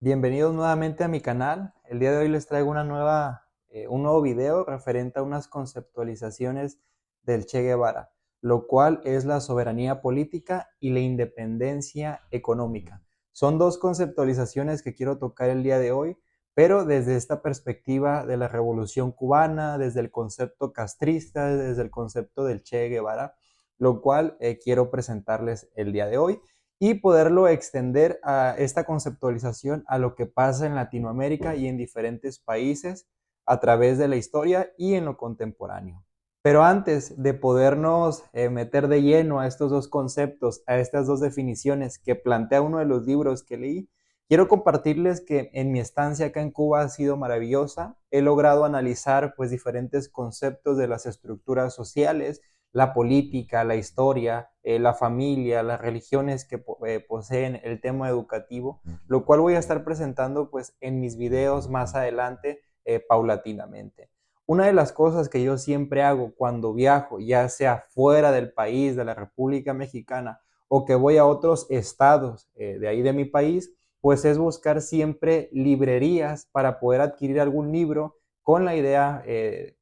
Bienvenidos nuevamente a mi canal. El día de hoy les traigo un nuevo video referente a unas conceptualizaciones del Che Guevara, lo cual es la soberanía política y la independencia económica. Son dos conceptualizaciones que quiero tocar el día de hoy, pero desde esta perspectiva de la Revolución Cubana, desde el concepto castrista, desde el concepto del Che Guevara, lo cual quiero presentarles el día de hoy y poderlo extender a esta conceptualización a lo que pasa en Latinoamérica y en diferentes países a través de la historia y en lo contemporáneo. Pero antes de podernos meter de lleno a estos dos conceptos, a estas dos definiciones que plantea uno de los libros que leí, quiero compartirles que en mi estancia acá en Cuba ha sido maravillosa. He logrado analizar pues diferentes conceptos de las estructuras sociales, la política, la historia, la familia, las religiones que poseen el tema educativo, lo cual voy a estar presentando pues en mis videos más adelante paulatinamente. Una de las cosas que yo siempre hago cuando viajo, ya sea fuera del país, de la República Mexicana, o que voy a otros estados de ahí de mi país, pues es buscar siempre librerías para poder adquirir algún libro con la idea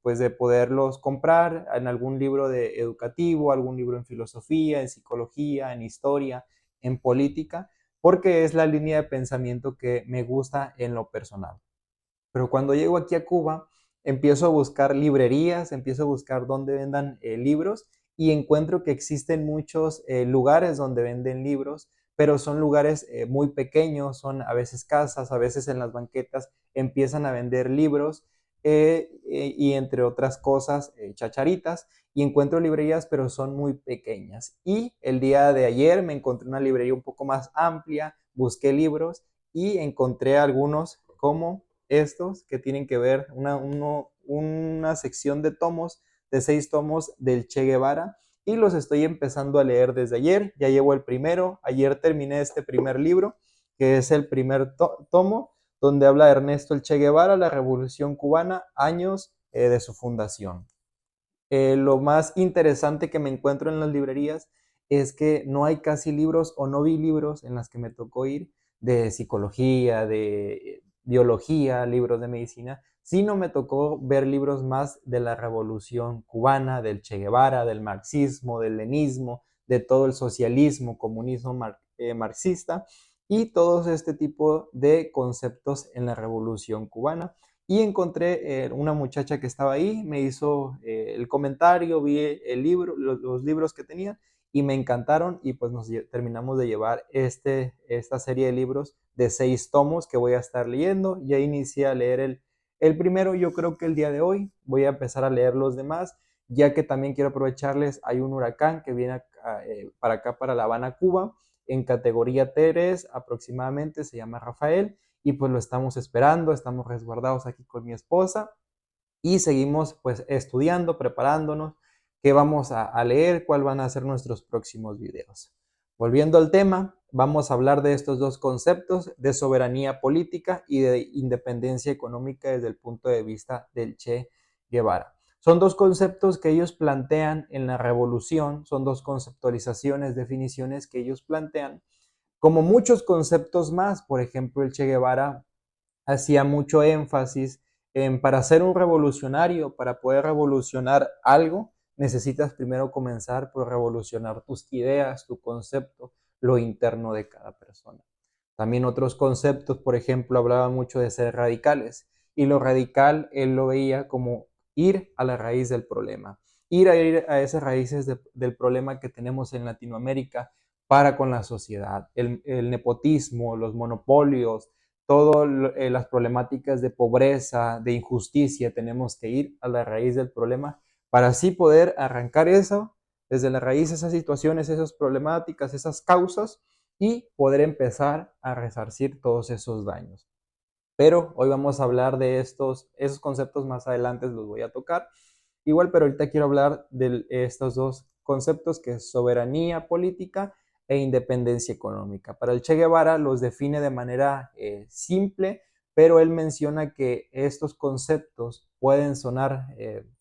pues de poderlos comprar en algún libro de educativo, algún libro en filosofía, en psicología, en historia, en política, porque es la línea de pensamiento que me gusta en lo personal. Pero cuando llego aquí a Cuba, empiezo a buscar librerías, empiezo a buscar dónde vendan libros y encuentro que existen muchos lugares donde venden libros, pero son lugares muy pequeños, son a veces casas, a veces en las banquetas empiezan a vender libros y entre otras cosas, chacharitas, y encuentro librerías, pero son muy pequeñas. Y el día de ayer me encontré una librería un poco más amplia, busqué libros y encontré algunos como estos que tienen que ver una sección de tomos, de 6 tomos del Che Guevara, y los estoy empezando a leer desde ayer. Ya llevo el primero, ayer terminé este primer libro, que es el primer tomo, donde habla Ernesto el Che Guevara, la Revolución Cubana, años de su fundación. Lo más interesante que me encuentro en las librerías es que no hay casi libros o no vi libros en las que me tocó ir de psicología, de biología, libros de medicina, sino me tocó ver libros más de la revolución cubana, del Che Guevara, del marxismo, del lenismo, de todo el socialismo, comunismo marxista y todo este tipo de conceptos en la revolución cubana y encontré una muchacha que estaba ahí, me hizo el comentario, vi el libro, los libros que tenía y me encantaron y pues terminamos de llevar esta serie de libros de 6 tomos que voy a estar leyendo. Ya inicié a leer el primero, yo creo que el día de hoy voy a empezar a leer los demás, ya que también quiero aprovecharles, hay un huracán que viene para acá, para La Habana, Cuba, en categoría 3 aproximadamente, se llama Rafael, y pues lo estamos esperando, estamos resguardados aquí con mi esposa y seguimos pues estudiando, preparándonos, qué vamos a leer, cuál van a ser nuestros próximos videos. Volviendo al tema, vamos a hablar de estos dos conceptos de soberanía política y de independencia económica desde el punto de vista del Che Guevara. Son dos conceptos que ellos plantean en la revolución, son dos conceptualizaciones, definiciones que ellos plantean como muchos conceptos más. Por ejemplo, el Che Guevara hacía mucho énfasis en para ser un revolucionario, para poder revolucionar algo, necesitas primero comenzar por revolucionar tus ideas, tu concepto, lo interno de cada persona. También otros conceptos, por ejemplo, hablaba mucho de ser radicales y lo radical él lo veía como ir a la raíz del problema, ir a esas raíces del problema que tenemos en Latinoamérica para con la sociedad, el nepotismo, los monopolios, todas las problemáticas de pobreza, de injusticia, tenemos que ir a la raíz del problema para así poder arrancar eso desde la raíz, esas situaciones, esas problemáticas, esas causas y poder empezar a resarcir todos esos daños. Pero hoy vamos a hablar de esos conceptos más adelante, los voy a tocar. Igual, pero ahorita quiero hablar de estos dos conceptos que es soberanía política e independencia económica. Para el Che Guevara los define de manera simple, pero él menciona que estos conceptos pueden sonar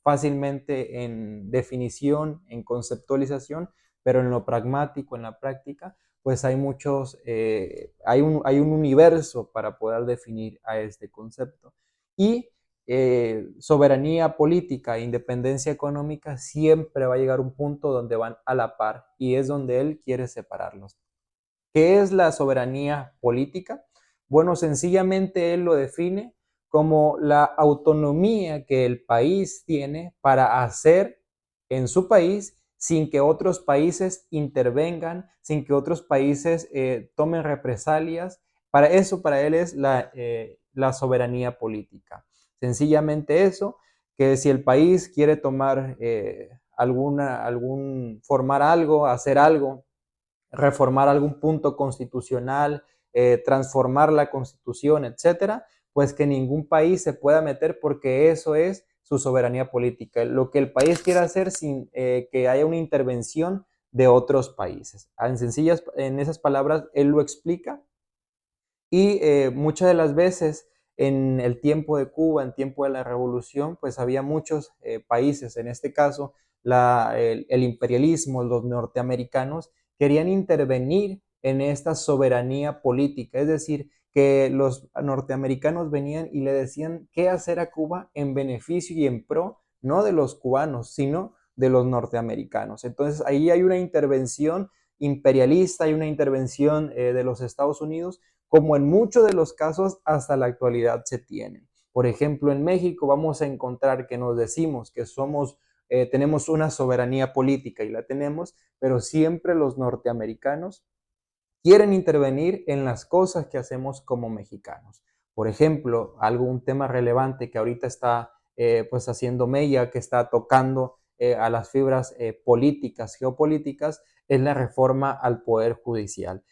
fácilmente en definición, en conceptualización, pero en lo pragmático, en la práctica, pues hay muchos, hay un universo para poder definir a este concepto. Y soberanía política e independencia económica siempre va a llegar a un punto donde van a la par y es donde él quiere separarlos. ¿Qué es la soberanía política? Bueno, sencillamente él lo define como la autonomía que el país tiene para hacer en su país sin que otros países intervengan, sin que otros países tomen represalias. Para eso, para él es la soberanía política. Sencillamente eso, que si el país quiere tomar formar algo, hacer algo, reformar algún punto constitucional, transformar la constitución, etcétera, pues que ningún país se pueda meter porque eso es su soberanía política, lo que el país quiera hacer sin que haya una intervención de otros países. En esas palabras, él lo explica y muchas de las veces en el tiempo de Cuba, en tiempo de la revolución, pues había muchos países, en este caso el imperialismo, los norteamericanos, querían intervenir en esta soberanía política, es decir, que los norteamericanos venían y le decían qué hacer a Cuba en beneficio y en pro, no de los cubanos, sino de los norteamericanos. Entonces ahí hay una intervención imperialista, hay una intervención de los Estados Unidos como en muchos de los casos hasta la actualidad se tienen. Por ejemplo, en México vamos a encontrar que nos decimos que tenemos una soberanía política y la tenemos, pero siempre los norteamericanos quieren intervenir en las cosas que hacemos como mexicanos. Por ejemplo, un tema relevante que ahorita está pues haciendo mella, que está tocando a las fibras políticas, geopolíticas, es la reforma al Poder Judicial.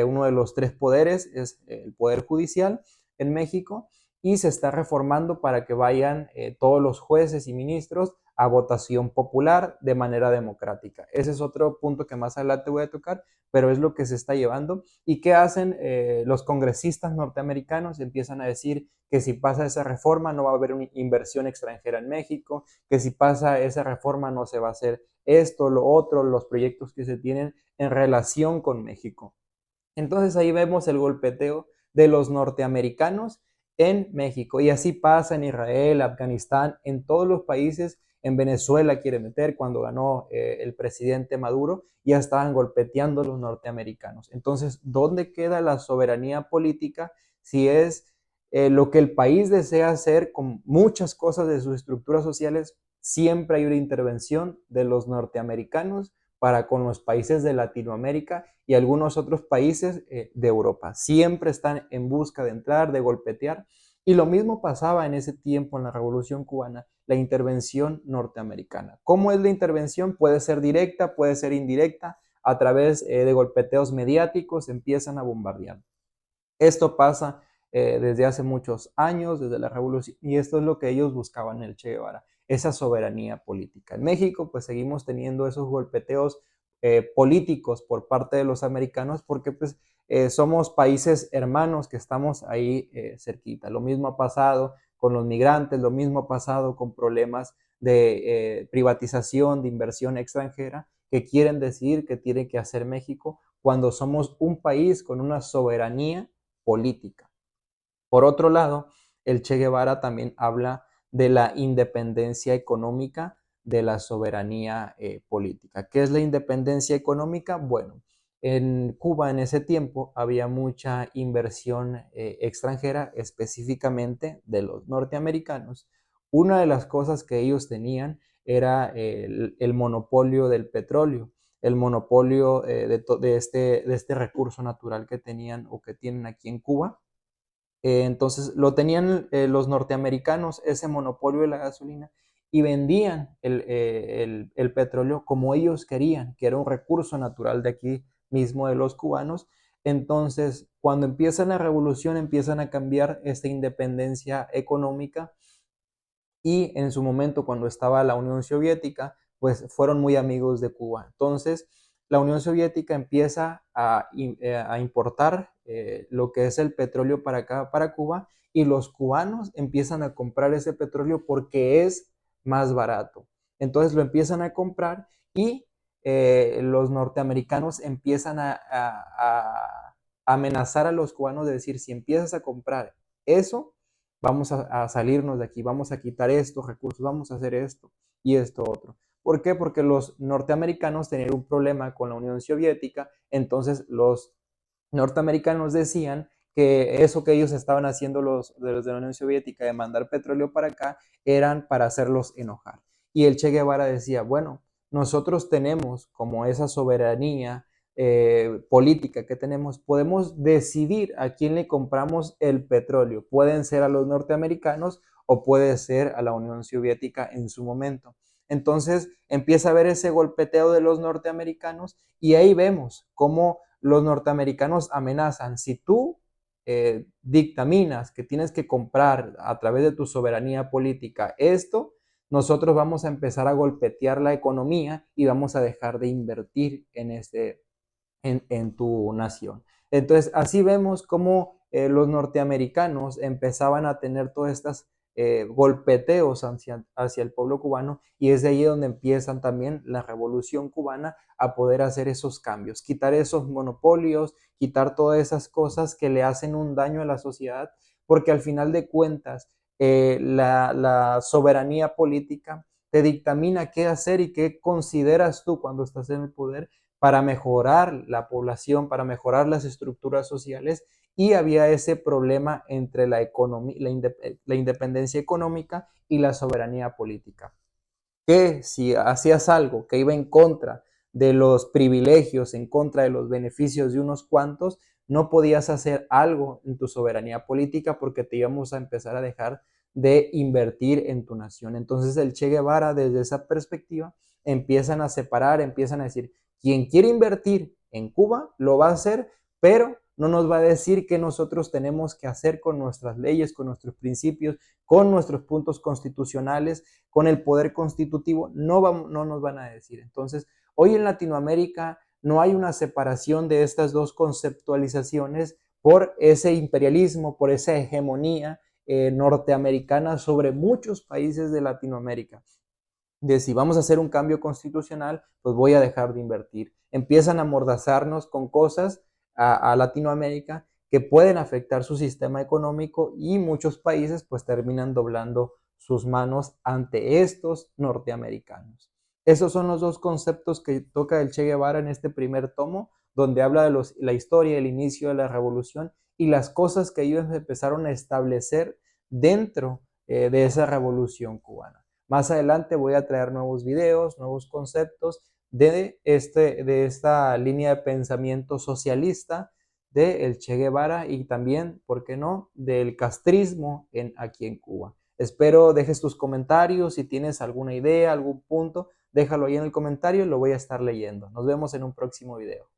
Uno de los tres poderes es el Poder Judicial en México y se está reformando para que vayan todos los jueces y ministros a votación popular de manera democrática. Ese es otro punto que más adelante voy a tocar, pero es lo que se está llevando. ¿Y qué hacen los congresistas norteamericanos? Empiezan a decir que si pasa esa reforma no va a haber una inversión extranjera en México, que si pasa esa reforma no se va a hacer esto, lo otro, los proyectos que se tienen en relación con México. Entonces ahí vemos el golpeteo de los norteamericanos en México. Y así pasa en Israel, Afganistán, en todos los países. En Venezuela quiere meter cuando ganó el presidente Maduro, ya estaban golpeteando a los norteamericanos. Entonces, ¿dónde queda la soberanía política si es lo que el país desea hacer con muchas cosas de sus estructuras sociales? Siempre hay una intervención de los norteamericanos para con los países de Latinoamérica y algunos otros países de Europa. Siempre están en busca de entrar, de golpetear. Y lo mismo pasaba en ese tiempo en la Revolución Cubana, la intervención norteamericana. ¿Cómo es la intervención? Puede ser directa, puede ser indirecta, a través de golpeteos mediáticos empiezan a bombardear. Esto pasa desde hace muchos años, desde la revolución, y esto es lo que ellos buscaban en el Che Guevara, esa soberanía política. En México, pues seguimos teniendo esos golpeteos políticos por parte de los americanos porque pues somos países hermanos que estamos ahí cerquita. Lo mismo ha pasado con los migrantes, lo mismo ha pasado con problemas de privatización, de inversión extranjera, que quieren decir que tiene que hacer México cuando somos un país con una soberanía política. Por otro lado, el Che Guevara también habla de la independencia económica de la soberanía política. ¿Qué es la independencia económica? Bueno, en Cuba en ese tiempo había mucha inversión extranjera, específicamente de los norteamericanos. Una de las cosas que ellos tenían era el monopolio del petróleo, el monopolio de este recurso natural que tenían o que tienen aquí en Cuba. Entonces lo tenían los norteamericanos, ese monopolio de la gasolina, y vendían el petróleo como ellos querían, que era un recurso natural de aquí mismo de los cubanos. Entonces, cuando empieza la revolución, empiezan a cambiar esta independencia económica y en su momento cuando estaba la Unión Soviética, pues fueron muy amigos de Cuba. Entonces, la Unión Soviética empieza a importar lo que es el petróleo para acá, para Cuba, y los cubanos empiezan a comprar ese petróleo porque es más barato. Entonces lo empiezan a comprar y los norteamericanos empiezan a amenazar a los cubanos de decir, si empiezas a comprar eso, vamos a salirnos de aquí, vamos a quitar estos recursos, vamos a hacer esto y esto otro. ¿Por qué? Porque los norteamericanos tenían un problema con la Unión Soviética, entonces los norteamericanos decían que eso que ellos estaban haciendo los de la Unión Soviética de mandar petróleo para acá eran para hacerlos enojar. Y el Che Guevara decía, bueno, nosotros tenemos como esa soberanía política que tenemos, podemos decidir a quién le compramos el petróleo. Pueden ser a los norteamericanos o puede ser a la Unión Soviética en su momento. Entonces empieza a haber ese golpeteo de los norteamericanos y ahí vemos cómo los norteamericanos amenazan, si tú dictaminas que tienes que comprar a través de tu soberanía política esto, nosotros vamos a empezar a golpetear la economía y vamos a dejar de invertir en tu nación. Entonces, así vemos cómo los norteamericanos empezaban a tener todas estas golpeteos hacia el pueblo cubano y es de ahí donde empiezan también la revolución cubana a poder hacer esos cambios, quitar esos monopolios, quitar todas esas cosas que le hacen un daño a la sociedad, porque al final de cuentas la soberanía política te dictamina qué hacer y qué consideras tú cuando estás en el poder para mejorar la población, para mejorar las estructuras sociales y había ese problema entre la economía, la independencia económica y la soberanía política. Que si hacías algo que iba en contra de los privilegios, en contra de los beneficios de unos cuantos, no podías hacer algo en tu soberanía política porque te íbamos a empezar a dejar de invertir en tu nación. Entonces el Che Guevara desde esa perspectiva empiezan a separar, empiezan a decir, quien quiere invertir en Cuba lo va a hacer, pero no nos va a decir qué nosotros tenemos que hacer con nuestras leyes, con nuestros principios, con nuestros puntos constitucionales, con el poder constitutivo, no nos van a decir. Entonces, hoy en Latinoamérica no hay una separación de estas dos conceptualizaciones por ese imperialismo, por esa hegemonía norteamericana sobre muchos países de Latinoamérica. De si vamos a hacer un cambio constitucional, pues voy a dejar de invertir. Empiezan a amordazarnos con cosas a Latinoamérica que pueden afectar su sistema económico y muchos países pues terminan doblando sus manos ante estos norteamericanos. Esos son los dos conceptos que toca el Che Guevara en este primer tomo, donde habla de la historia, el inicio de la revolución y las cosas que ellos empezaron a establecer dentro de esa revolución cubana. Más adelante voy a traer nuevos videos, nuevos conceptos de esta línea de pensamiento socialista de el Che Guevara y también, ¿por qué no?, del castrismo aquí en Cuba. Espero dejes tus comentarios, si tienes alguna idea, algún punto, déjalo ahí en el comentario y lo voy a estar leyendo. Nos vemos en un próximo video.